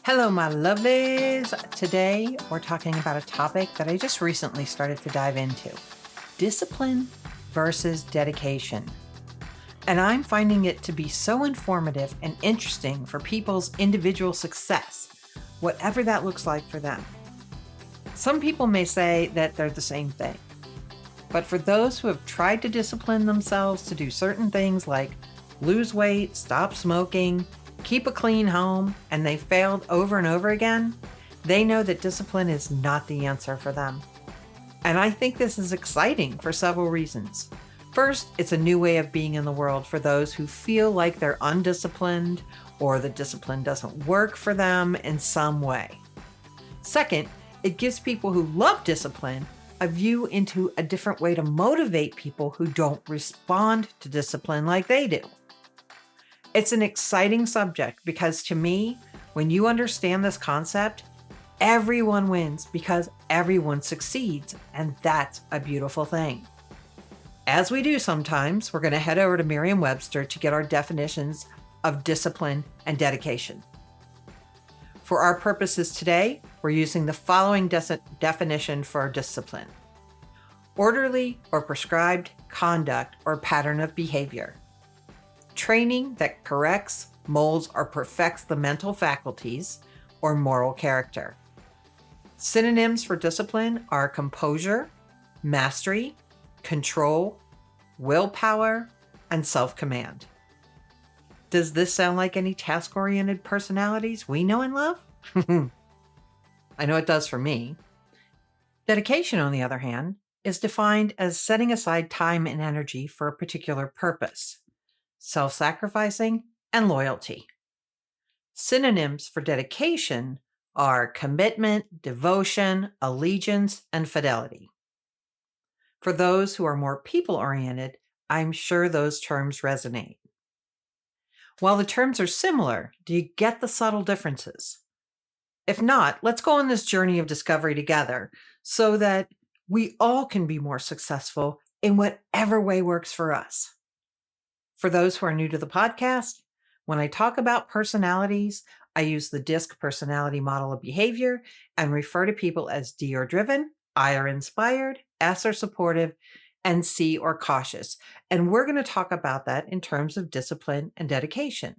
Hello, my lovelies. Today, we're talking about a topic that I just recently started to dive into: discipline versus dedication. And I'm finding it to be so informative and interesting for people's individual success, whatever that looks like for them. Some people may say that they're the same thing, but for those who have tried to discipline themselves to do certain things like lose weight, stop smoking, keep a clean home, and they failed over and over again, they know that discipline is not the answer for them. And I think this is exciting for several reasons. First, it's a new way of being in the world for those who feel like they're undisciplined or the discipline doesn't work for them in some way. Second, it gives people who love discipline a view into a different way to motivate people who don't respond to discipline like they do. It's an exciting subject because to me, when you understand this concept, everyone wins because everyone succeeds, and that's a beautiful thing. As we do sometimes, we're going to head over to Merriam-Webster to get our definitions of discipline and dedication. For our purposes today, we're using the following definition for discipline: orderly or prescribed conduct or pattern of behavior. Training that corrects, molds, or perfects the mental faculties or moral character. Synonyms for discipline are composure, mastery, control, willpower, and self-command. Does this sound like any task-oriented personalities we know and love? I know it does for me. Dedication, on the other hand, is defined as setting aside time and energy for a particular purpose: self-sacrificing, and loyalty. Synonyms for dedication are commitment, devotion, allegiance, and fidelity. For those who are more people-oriented, I'm sure those terms resonate. While the terms are similar, do you get the subtle differences? If not, let's go on this journey of discovery together so that we all can be more successful in whatever way works for us. For those who are new to the podcast, when I talk about personalities, I use the DISC personality model of behavior and refer to people as D or driven, I or inspired, S or supportive, and C or cautious. And we're going to talk about that in terms of discipline and dedication.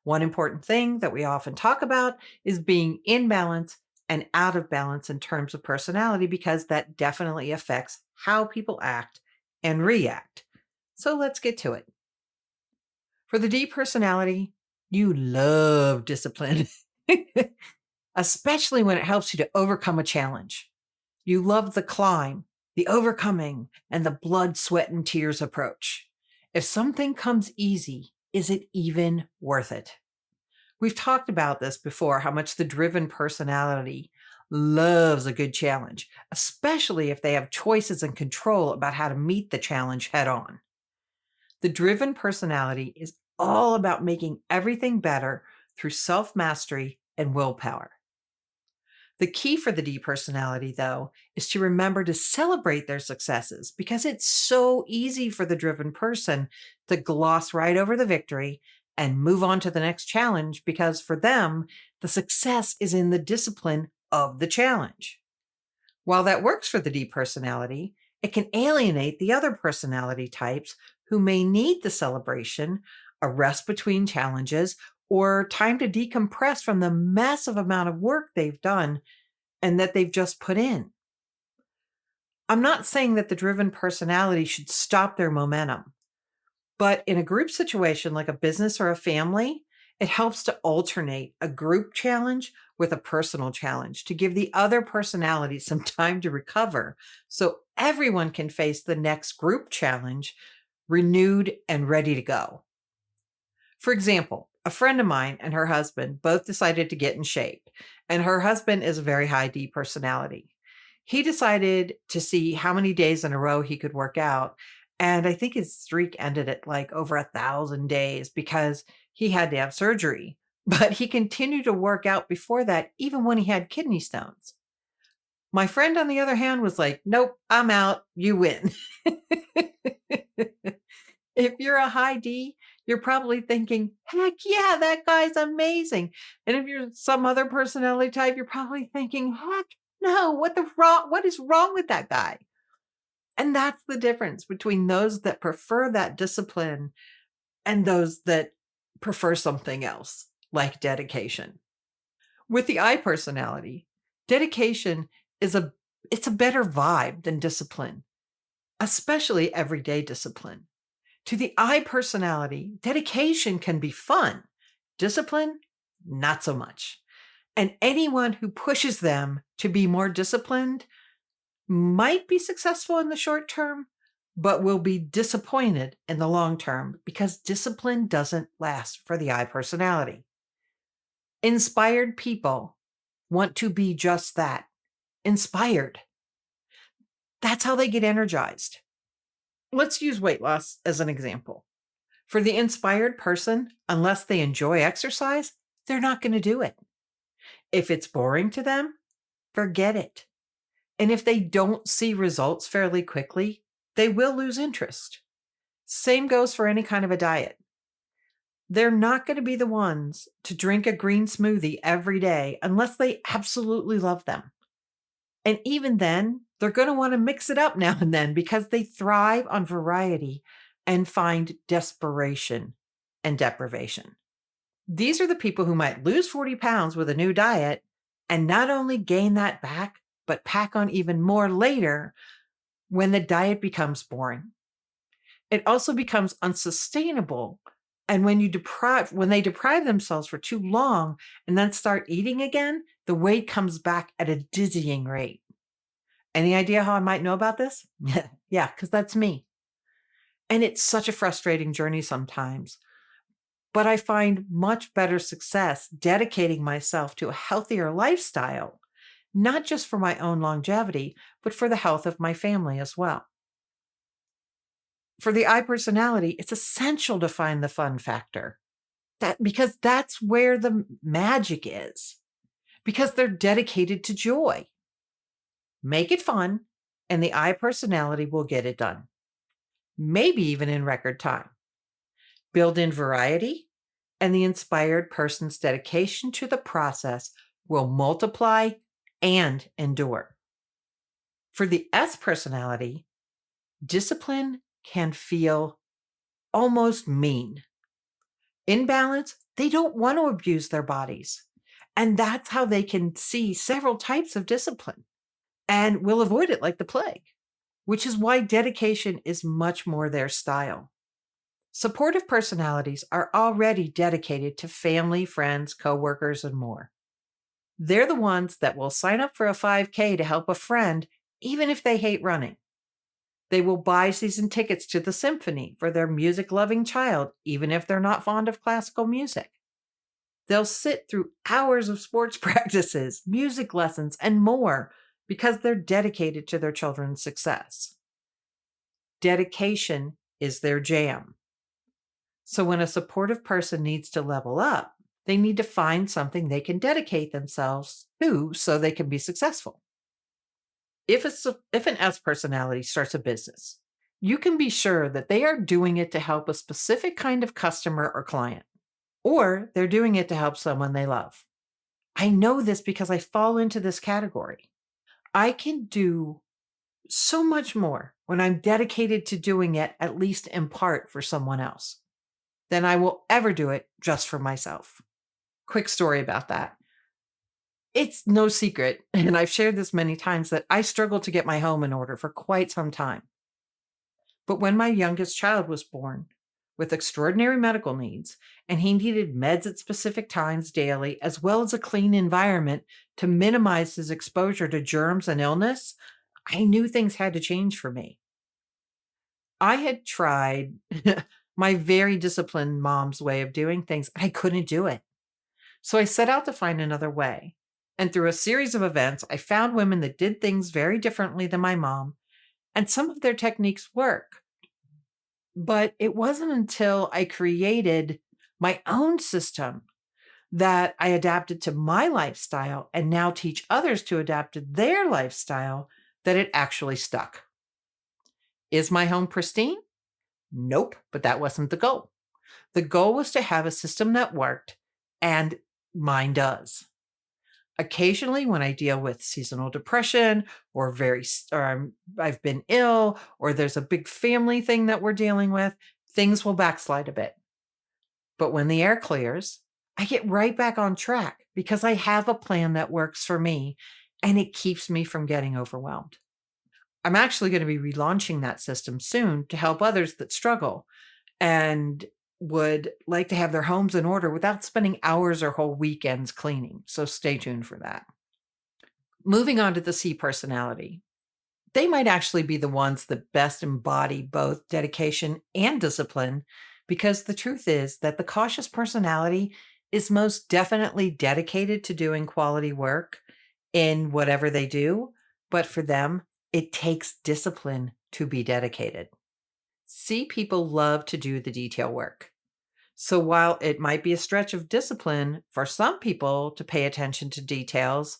One important thing that we often talk about is being in balance and out of balance in terms of personality, because that definitely affects how people act and react. So let's get to it. For the D personality, you love discipline, especially when it helps you to overcome a challenge. You love the climb, the overcoming, and the blood, sweat, and tears approach. If something comes easy, is it even worth it? We've talked about this before, how much the driven personality loves a good challenge, especially if they have choices and control about how to meet the challenge head on. The driven personality is all about making everything better through self-mastery and willpower. The key for the D personality, though, is to remember to celebrate their successes, because it's so easy for the driven person to gloss right over the victory and move on to the next challenge, because for them, the success is in the discipline of the challenge. While that works for the D personality, it can alienate the other personality types who may need the celebration, a rest between challenges, or time to decompress from the massive amount of work they've done and that they've just put in. I'm not saying that the driven personality should stop their momentum, but in a group situation like a business or a family, it helps to alternate a group challenge with a personal challenge to give the other personality some time to recover so everyone can face the next group challenge renewed and ready to go. For example, a friend of mine and her husband both decided to get in shape, and her husband is a very high D personality. He decided to see how many days in a row he could work out, and I think his streak ended at like over 1,000 days because he had to have surgery. But he continued to work out before that, even when he had kidney stones. My friend, on the other hand, was like, nope, I'm out. You win. If you're a high D, you're probably thinking, heck yeah, that guy's amazing. And if you're some other personality type, you're probably thinking, heck no, what is wrong with that guy? And that's the difference between those that prefer that discipline and those that prefer something else, like dedication. With the I personality, dedication is it's a better vibe than discipline, especially everyday discipline. To the I personality, dedication can be fun. Discipline, not so much. And anyone who pushes them to be more disciplined might be successful in the short term, but will be disappointed in the long term because discipline doesn't last for the I personality. Inspired people want to be just that, inspired. That's how they get energized. Let's use weight loss as an example. For the inspired person, unless they enjoy exercise, they're not going to do it. If it's boring to them, forget it. And if they don't see results fairly quickly, they will lose interest. Same goes for any kind of a diet. They're not going to be the ones to drink a green smoothie every day unless they absolutely love them. And even then, they're going to want to mix it up now and then because they thrive on variety and find desperation and deprivation. These are the people who might lose 40 pounds with a new diet and not only gain that back, but pack on even more later when the diet becomes boring. It also becomes unsustainable. And when they deprive themselves for too long and then start eating again, the weight comes back at a dizzying rate. Any idea how I might know about this? Yeah, because that's me. And it's such a frustrating journey sometimes. But I find much better success dedicating myself to a healthier lifestyle, not just for my own longevity, but for the health of my family as well. For the I personality, it's essential to find the fun factor. Because that's where the magic is. Because they're dedicated to joy. Make it fun, and the I personality will get it done. Maybe even in record time. Build in variety, and the inspired person's dedication to the process will multiply and endure. For the S personality, discipline can feel almost mean. In balance, they don't want to abuse their bodies. And that's how they can see several types of discipline and will avoid it like the plague, which is why dedication is much more their style. Supportive personalities are already dedicated to family, friends, coworkers, and more. They're the ones that will sign up for a 5K to help a friend, even if they hate running. They will buy season tickets to the symphony for their music-loving child, even if they're not fond of classical music. They'll sit through hours of sports practices, music lessons, and more because they're dedicated to their children's success. Dedication is their jam. So when a supportive person needs to level up, they need to find something they can dedicate themselves to so they can be successful. If an S personality starts a business, you can be sure that they are doing it to help a specific kind of customer or client, or they're doing it to help someone they love. I know this because I fall into this category. I can do so much more when I'm dedicated to doing it, at least in part, for someone else, than I will ever do it just for myself. Quick story about that. It's no secret, and I've shared this many times, that I struggled to get my home in order for quite some time. But when my youngest child was born with extraordinary medical needs, and he needed meds at specific times daily, as well as a clean environment to minimize his exposure to germs and illness, I knew things had to change for me. I had tried my very disciplined mom's way of doing things. I couldn't do it. So I set out to find another way. And through a series of events, I found women that did things very differently than my mom, and some of their techniques work. But it wasn't until I created my own system that I adapted to my lifestyle and now teach others to adapt to their lifestyle that it actually stuck. Is my home pristine? Nope, but that wasn't the goal. The goal was to have a system that worked, and mine does. Occasionally, when I deal with seasonal depression or I've been ill or there's a big family thing that we're dealing with, things will backslide a bit. But when the air clears, I get right back on track because I have a plan that works for me and it keeps me from getting overwhelmed. I'm actually going to be relaunching that system soon to help others that struggle and would like to have their homes in order without spending hours or whole weekends cleaning. So stay tuned for that. Moving on to the C personality. They might actually be the ones that best embody both dedication and discipline, because the truth is that the cautious personality is most definitely dedicated to doing quality work in whatever they do. But for them, it takes discipline to be dedicated. C people love to do the detail work. So while it might be a stretch of discipline for some people to pay attention to details,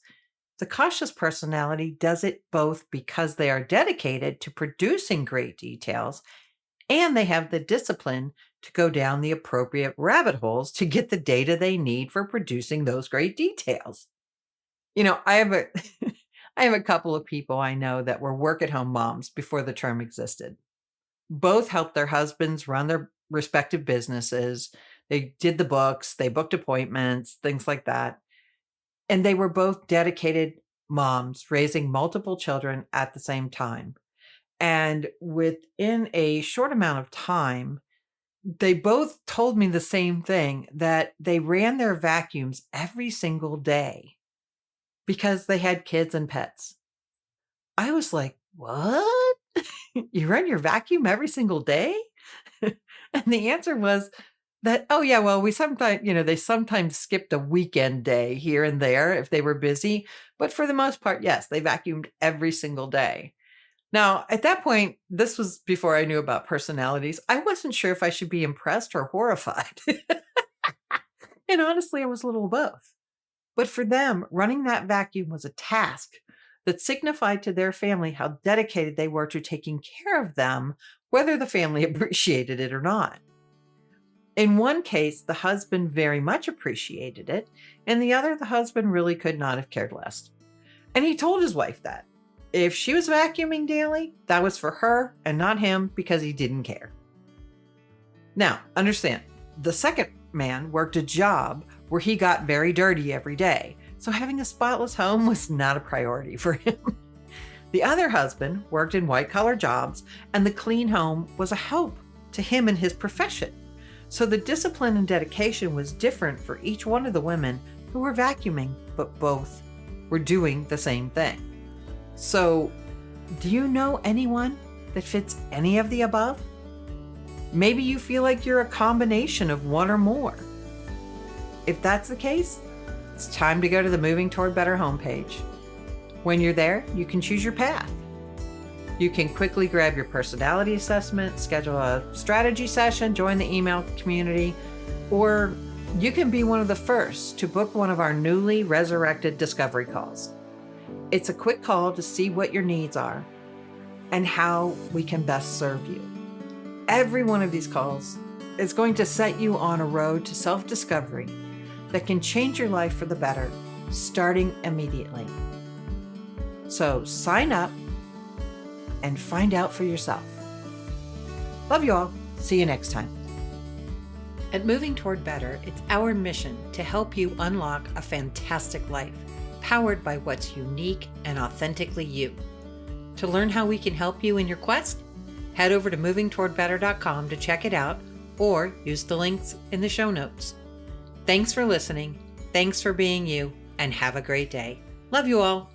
the cautious personality does it both because they are dedicated to producing great details and they have the discipline to go down the appropriate rabbit holes to get the data they need for producing those great details. I have I have a couple of people I know that were work-at-home moms before the term existed. Both helped their husbands run their respective businesses. They did the books, they booked appointments, things like that. And they were both dedicated moms raising multiple children at the same time. And within a short amount of time, they both told me the same thing, that they ran their vacuums every single day because they had kids and pets. I was like, what? You run your vacuum every single day? And the answer was that, oh yeah, well, they sometimes skipped a weekend day here and there if they were busy. But for the most part, yes, they vacuumed every single day. Now, at that point, this was before I knew about personalities. I wasn't sure if I should be impressed or horrified. And honestly, I was a little of both. But for them, running that vacuum was a task that signified to their family how dedicated they were to taking care of them, whether the family appreciated it or not. In one case, the husband very much appreciated it. In the other, the husband really could not have cared less. And he told his wife that if she was vacuuming daily, that was for her and not him because he didn't care. Now, understand, the second man worked a job where he got very dirty every day. So having a spotless home was not a priority for him. The other husband worked in white-collar jobs, and the clean home was a help to him in his profession. So the discipline and dedication was different for each one of the women who were vacuuming, but both were doing the same thing. So, do you know anyone that fits any of the above? Maybe you feel like you're a combination of one or more. If that's the case, it's time to go to the Moving Toward Better homepage. When you're there, you can choose your path. You can quickly grab your personality assessment, schedule a strategy session, join the email community, or you can be one of the first to book one of our newly resurrected discovery calls. It's a quick call to see what your needs are and how we can best serve you. Every one of these calls is going to set you on a road to self-discovery that can change your life for the better, starting immediately. So sign up and find out for yourself. Love you all. See you next time. At Moving Toward Better, it's our mission to help you unlock a fantastic life, powered by what's unique and authentically you. To learn how we can help you in your quest, head over to movingtowardbetter.com to check it out, or use the links in the show notes. Thanks for listening. Thanks for being you, and have a great day. Love you all.